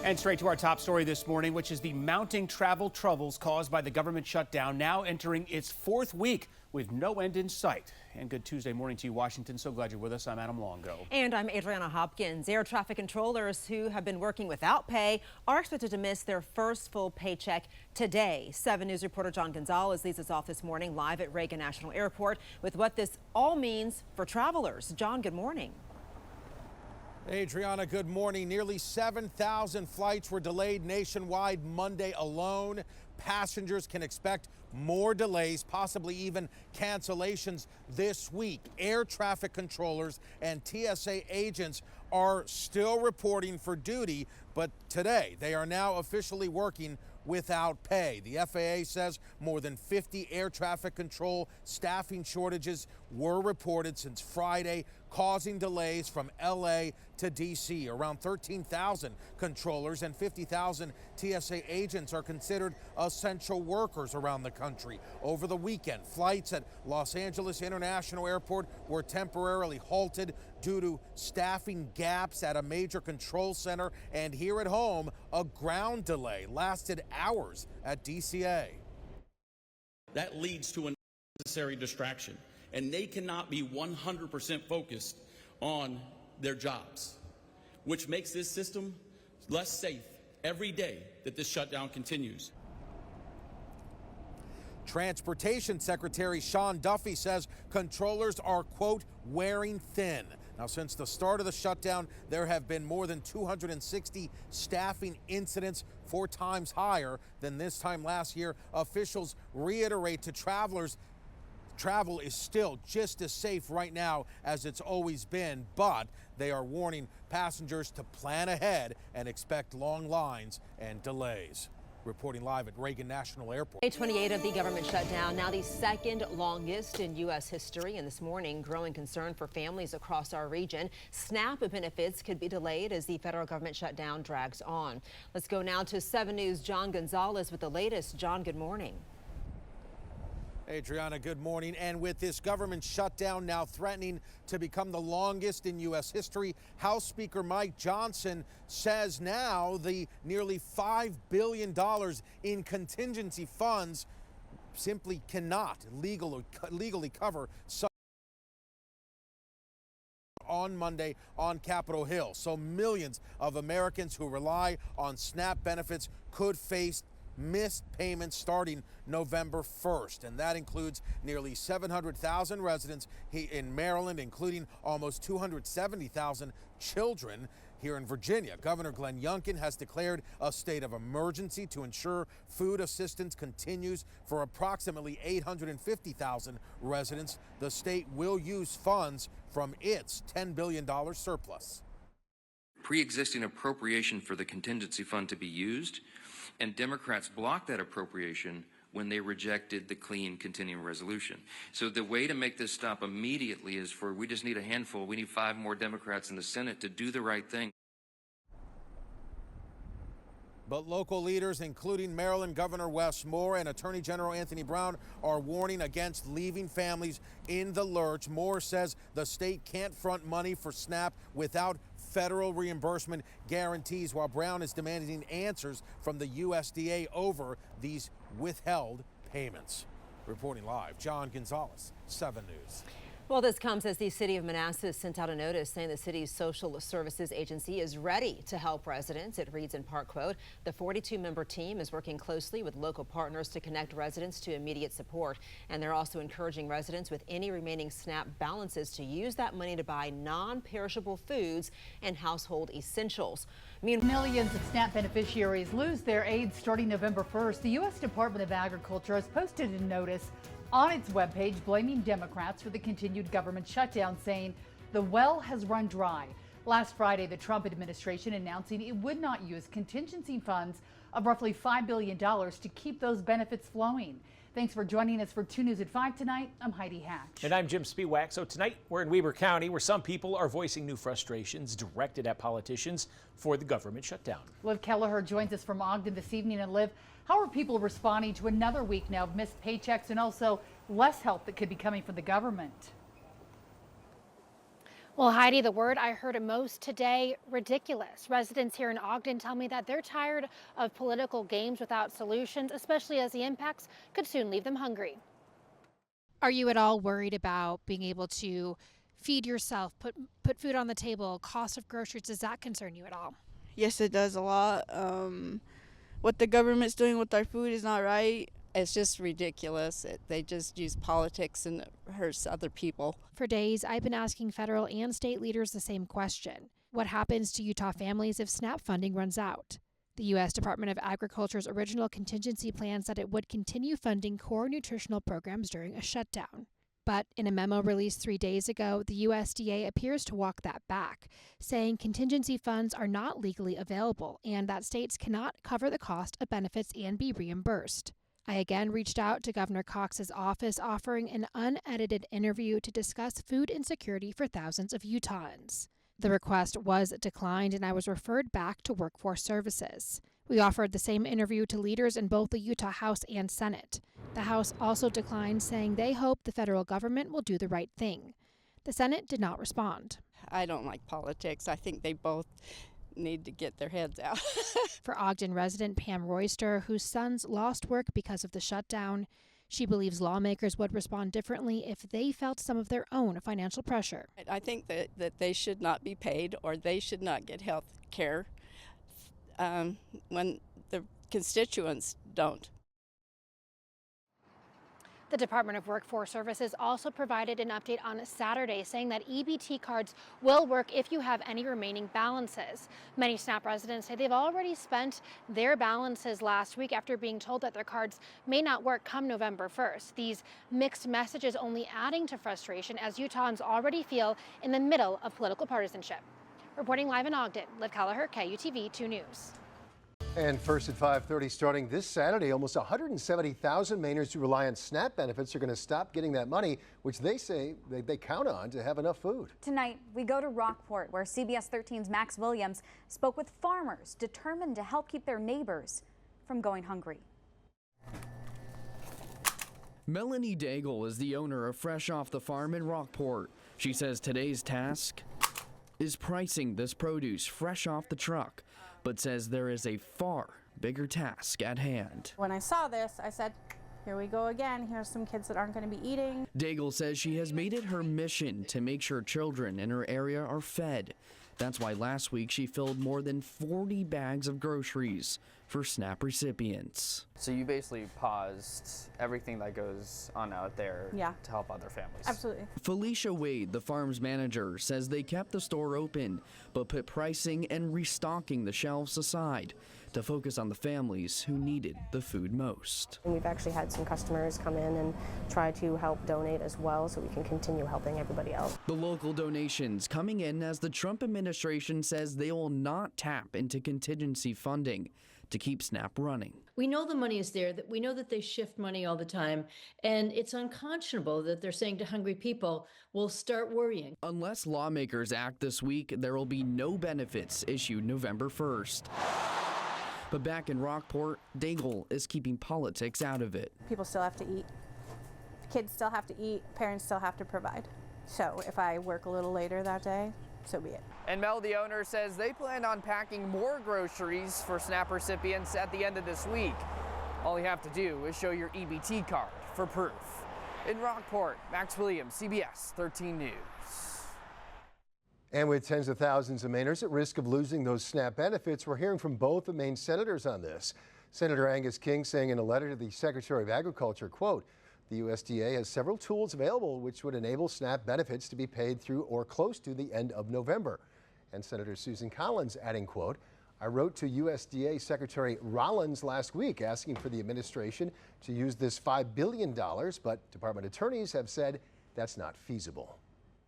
And straight to our top story this morning, which is the mounting travel troubles caused by the government shutdown, now entering its fourth week with no end in sight. And good Tuesday morning to you, Washington. So glad you're with us. I'm Adam Longo. And I'm Adriana Hopkins. Air traffic controllers who have been working without pay are expected to miss their first full paycheck today. 7 News reporter John Gonzalez leads us off this morning live at Reagan National Airport with what this all means for travelers. John, good morning. Adriana, good morning. Nearly 7,000 flights were delayed nationwide Monday alone. Passengers can expect more delays, possibly even cancellations this week. Air traffic controllers and TSA agents are still reporting for duty, but today they are now officially working without pay. The FAA says more than 50 air traffic control staffing shortages were reported since Friday, causing delays from LA to DC. Around 13,000 controllers and 50,000 TSA agents are considered essential workers around the country. Over the weekend, flights at Los Angeles International Airport were temporarily halted due to staffing gaps at a major control center, and here at home, a ground delay lasted hours at DCA. That leads to a unnecessary distraction, and they cannot be 100% focused on their jobs, which makes this system less safe every day that this shutdown continues. Transportation Secretary Sean Duffy says controllers are, quote, wearing thin. Now, since the start of the shutdown, there have been more than 260 staffing incidents, 4 times higher than this time last year. Officials reiterate to travelers travel is still just as safe right now as it's always been, but they are warning passengers to plan ahead and expect long lines and delays. Reporting live at Reagan National Airport. Day 28 of the government shutdown, now the second longest in U.S. history. And this morning, growing concern for families across our region. SNAP benefits could be delayed as the federal government shutdown drags on. Let's go now to 7 News' John Gonzalez with the latest. John, good morning. Adriana, good morning. And with this government shutdown now threatening to become the longest in U.S. history, House Speaker Mike Johnson says now the nearly $5 billion in contingency funds simply cannot legally cover some on Monday on Capitol Hill. So millions of Americans who rely on SNAP benefits could face missed payments starting November 1st, and that includes nearly 700,000 residents in Maryland, including almost 270,000 children. Here in Virginia, Governor Glenn Youngkin has declared a state of emergency to ensure food assistance continues for approximately 850,000 residents. The state will use funds from its $10 billion surplus. Pre-existing appropriation for the contingency fund to be used, and Democrats blocked that appropriation when they rejected the clean continuing resolution. So the way to make this stop immediately is we just need a handful. We need 5 more Democrats in the Senate to do the right thing. But local leaders, including Maryland Governor Wes Moore and Attorney General Anthony Brown, are warning against leaving families in the lurch. Moore says the state can't front money for SNAP without federal reimbursement guarantees, while Brown is demanding answers from the USDA over these withheld payments. Reporting live, John Gonzalez, 7 News. Well, this comes as the city of Manassas sent out a notice saying the city's social services agency is ready to help residents. It reads in part, quote, the 42-member team is working closely with local partners to connect residents to immediate support. And they're also encouraging residents with any remaining SNAP balances to use that money to buy non-perishable foods and household essentials. Millions of SNAP beneficiaries lose their aid starting November 1st. The U.S. Department of Agriculture has posted a notice on its webpage blaming Democrats for the continued government shutdown, saying the well has run dry. Last Friday, the Trump administration announcing it would not use contingency funds of roughly $5 billion to keep those benefits flowing. Thanks for joining us for 2 News at 5 tonight. I'm Heidi Hatch. And I'm Jim Spiewak. So tonight we're in Weber County, where some people are voicing new frustrations directed at politicians for the government shutdown. Liv Kelleher joins us from Ogden this evening. And Liv, how are people responding to another week now of missed paychecks and also less help that could be coming from the government? Well, Heidi, the word I heard most today, ridiculous. Residents here in Ogden tell me that they're tired of political games without solutions, especially as the impacts could soon leave them hungry. Are you at all worried about being able to feed yourself, put food on the table, cost of groceries? Does that concern you at all? Yes, it does a lot. What the government's doing with our food is not right. It's just ridiculous. They just use politics and it hurts other people. For days, I've been asking federal and state leaders the same question. What happens to Utah families if SNAP funding runs out? The U.S. Department of Agriculture's original contingency plan said it would continue funding core nutritional programs during a shutdown. But in a memo released 3 days ago, the USDA appears to walk that back, saying contingency funds are not legally available and that states cannot cover the cost of benefits and be reimbursed. I again reached out to Governor Cox's office, offering an unedited interview to discuss food insecurity for thousands of Utahns. The request was declined, and I was referred back to Workforce Services. We offered the same interview to leaders in both the Utah House and Senate. The House also declined, saying they hope the federal government will do the right thing. The Senate did not respond. I don't like politics. I think they both need to get their heads out. For Ogden resident Pam Royster, whose sons lost work because of the shutdown, she believes lawmakers would respond differently if they felt some of their own financial pressure. I think that they should not be paid or they should not get health care when the constituents don't. The Department of Workforce Services also provided an update on Saturday saying that EBT cards will work if you have any remaining balances. Many SNAP residents say they've already spent their balances last week after being told that their cards may not work come November 1st. These mixed messages only adding to frustration as Utahns already feel in the middle of political partisanship. Reporting live in Ogden, Liv Kelleher, KUTV 2 News. And first at 5:30 starting this Saturday, almost 170,000 Mainers who rely on SNAP benefits are going to stop getting that money, which they say they count on to have enough food. Tonight, we go to Rockport, where CBS 13's Max Williams spoke with farmers determined to help keep their neighbors from going hungry. Melanie Daigle is the owner of Fresh Off the Farm in Rockport. She says today's task is pricing this produce fresh off the truck, but says there is a far bigger task at hand. When I saw this, I said, here we go again. Here's some kids that aren't going to be eating. Daigle says she has made it her mission to make sure children in her area are fed. That's why last week she filled more than 40 bags of groceries for SNAP recipients. So you basically paused everything that goes on out there to help other families. Absolutely. Felicia Wade, the farm's manager, says they kept the store open, but put pricing and restocking the shelves aside to focus on the families who needed the food most. And we've actually had some customers come in and try to help donate as well so we can continue helping everybody else. The local donations coming in as the Trump administration says they will not tap into contingency funding to keep SNAP running. We know the money is there, that we know that they shift money all the time, and it's unconscionable that they're saying to hungry people, we'll start worrying. Unless lawmakers act this week, there will be no benefits issued November 1st. But back in Rockport, Daigle is keeping politics out of it. People still have to eat. Kids still have to eat. Parents still have to provide. So if I work a little later that day, so be it. And Mel, the owner, says they plan on packing more groceries for SNAP recipients at the end of this week. All you have to do is show your EBT card for proof. In Rockport, Max Williams, CBS 13 News. And with tens of thousands of Mainers at risk of losing those SNAP benefits, we're hearing from both the Maine senators on this. Senator Angus King saying in a letter to the Secretary of Agriculture, quote, the USDA has several tools available which would enable SNAP benefits to be paid through or close to the end of November. And Senator Susan Collins adding, quote, I wrote to USDA Secretary Rollins last week asking for the administration to use this $5 billion, but department attorneys have said that's not feasible.